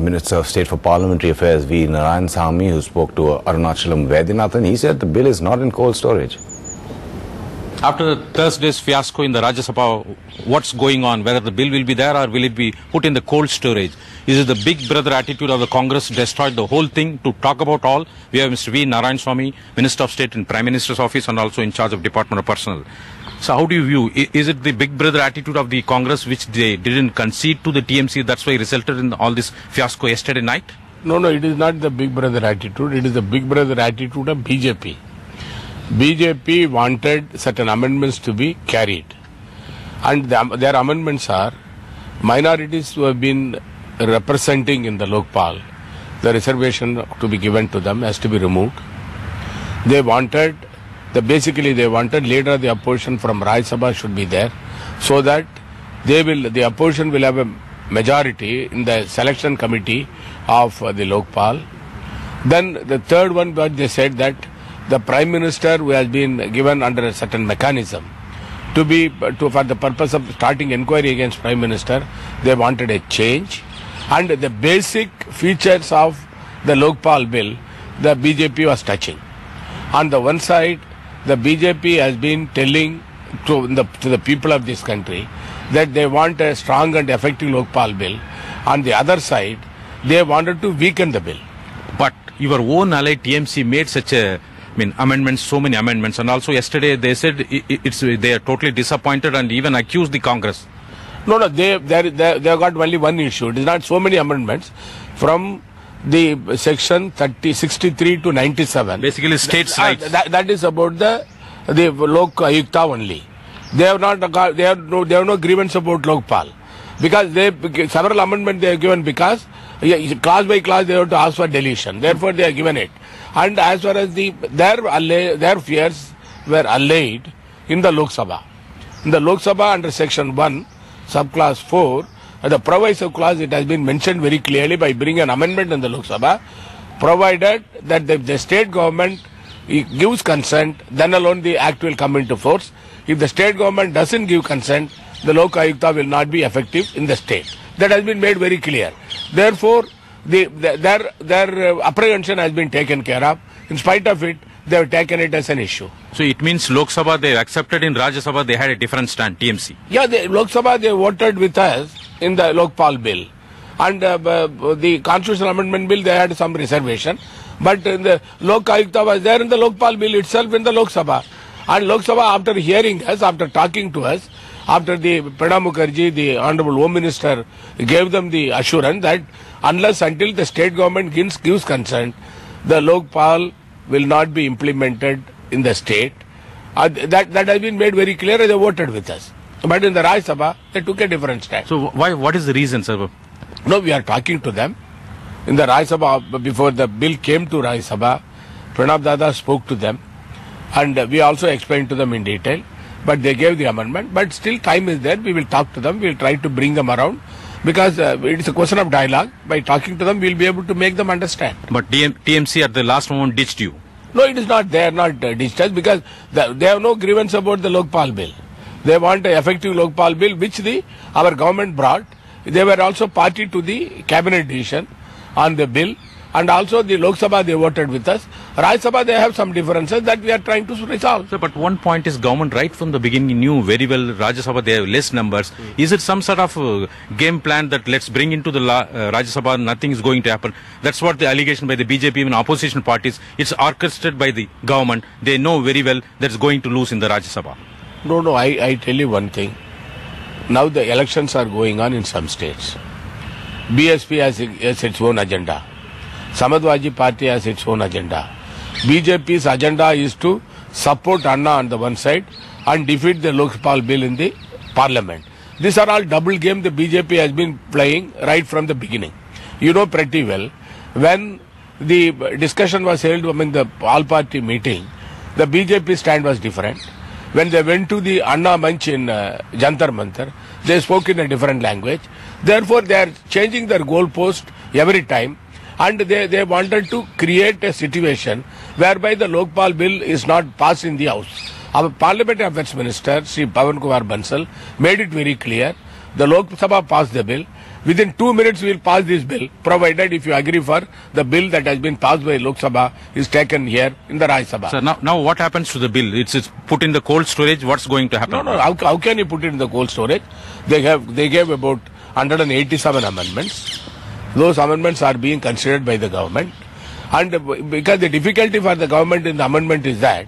Minister of State for Parliamentary Affairs V. Narayanaswamy, who spoke to Arunachalam Vaidyanathan, he said the bill is not in cold storage. After Thursday's fiasco in the Rajya Sabha, what's going on? Whether the bill will be there or will it be put in the cold storage? Is it the big brother attitude of the Congress destroyed the whole thing? To talk about all, we have Mr. V. Narayanaswamy, Minister of State in Prime Minister's office and also in charge of Department of Personnel. So how do you view? Is it the big brother attitude of the Congress which they didn't concede to the TMC? That's why it resulted in all this fiasco yesterday night? No, it is not the big brother attitude. It is the big brother attitude of BJP. BJP wanted certain amendments to be carried. And their amendments are minorities who have been representing in the Lokpal, the reservation to be given to them has to be removed. They wanted, basically they wanted leader of the opposition from Rajya Sabha should be there, so that the opposition will have a majority in the selection committee of the Lokpal. Then the third one, but they said that the Prime Minister who has been given under a certain mechanism for the purpose of starting inquiry against Prime Minister, they wanted a change. And the basic features of the Lokpal bill, the BJP was touching. On the one side, the BJP has been telling to the people of this country that they want a strong and effective Lokpal bill. On the other side, they wanted to weaken the bill. But your own ally TMC made such a amendments, so many amendments, and also yesterday they said they are totally disappointed and even accused the Congress. No, they got only one issue. It is not so many amendments from the section 63 to 97. Basically, states' rights. That is about the Lok Ayukta only. They have no grievance about Lokpal, because several amendments they have given because clause by clause they have to ask for deletion. Therefore, they have given it. And as far as their fears were allayed in the Lok Sabha. In the Lok Sabha under section 1, subclass 4, the proviso clause, it has been mentioned very clearly by bringing an amendment in the Lok Sabha, provided that the state government gives consent, then alone the act will come into force. If the state government doesn't give consent, the Lok Ayukta will not be effective in the state. That has been made very clear. Therefore, their apprehension has been taken care of. In spite of it, they have taken it as an issue. So it means Lok Sabha they accepted, in Rajya Sabha they had a different stand, TMC. Yeah, Lok Sabha they voted with us in the Lokpal bill. And the constitutional amendment bill they had some reservation. But the Lok Ayukta was there in the Lokpal bill itself in the Lok Sabha. And Lok Sabha, after hearing us, after talking to us, after the Pranab Mukherjee, the Honorable Home Minister, gave them the assurance that unless until the state government gives consent, the Lokpal will not be implemented in the state. That has been made very clear and they voted with us. But in the Rajya Sabha, they took a different stand. So what is the reason, sir? No, we are talking to them. In the Rajya Sabha, before the bill came to Rajya Sabha, Pranab Dada spoke to them. And we also explained to them in detail. But they gave the amendment. But still time is there. We will talk to them. We will try to bring them around. Because it is a question of dialogue. By talking to them, we will be able to make them understand. But TMC at the last moment ditched you. No, it is not. They are not ditched us because they have no grievance about the Lokpal bill. They want an effective Lokpal bill, which our government brought. They were also party to the cabinet decision on the bill. And also the Lok Sabha they voted with us. Rajya Sabha they have some differences that we are trying to resolve. So, but one point is government right from the beginning knew very well Rajya Sabha they have less numbers. Is it some sort of game plan that let's bring into the Rajya Sabha nothing is going to happen? That's what the allegation by the BJP and opposition parties. It's orchestrated by the government. They know very well that's going to lose in the Rajya Sabha. No, I tell you one thing. Now the elections are going on in some states. BSP has its own agenda. Samadwaji party has its own agenda. BJP's agenda is to support Anna on the one side and defeat the Lokpal bill in the parliament. These are all double game the BJP has been playing right from the beginning. You know pretty well, when the discussion was held among the all-party meeting, the BJP stand was different. When they went to the Anna Manch in Jantar Mantar, they spoke in a different language. Therefore, they are changing their goalpost every time. And they wanted to create a situation whereby the Lokpal bill is not passed in the House. Our Parliamentary Affairs Minister, Sri Pawan Kumar Bansal, made it very clear. The Lok Sabha passed the bill, Within 2 minutes we will pass this bill, provided if you agree for the bill that has been passed by Lok Sabha is taken here in the Rajya Sabha. So now what happens to the bill? It's put in the cold storage. What's going to happen? No. How can you put it in the cold storage? They gave about 187 amendments. Those amendments are being considered by the government. And because the difficulty for the government in the amendment is that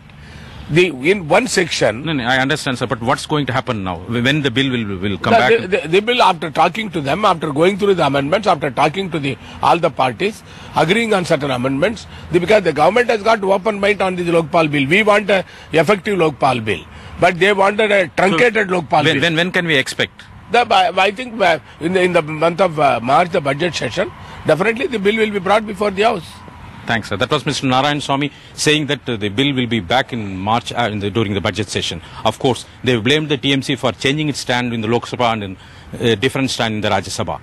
in one section... No, I understand, sir, but what's going to happen now? When the bill will come back? The bill, after talking to them, after going through the amendments, after talking to all the parties, agreeing on certain amendments, because the government has got open mind on this Lokpal bill. We want a effective Lokpal bill, but they wanted a truncated Lokpal bill. When can we expect? I think in the month of March, the budget session, definitely the bill will be brought before the House. Thanks, sir. That was Mr. Narayanaswamy saying that the bill will be back in March during the budget session. Of course, they blamed the TMC for changing its stand in the Lok Sabha and in different stand in the Rajya Sabha.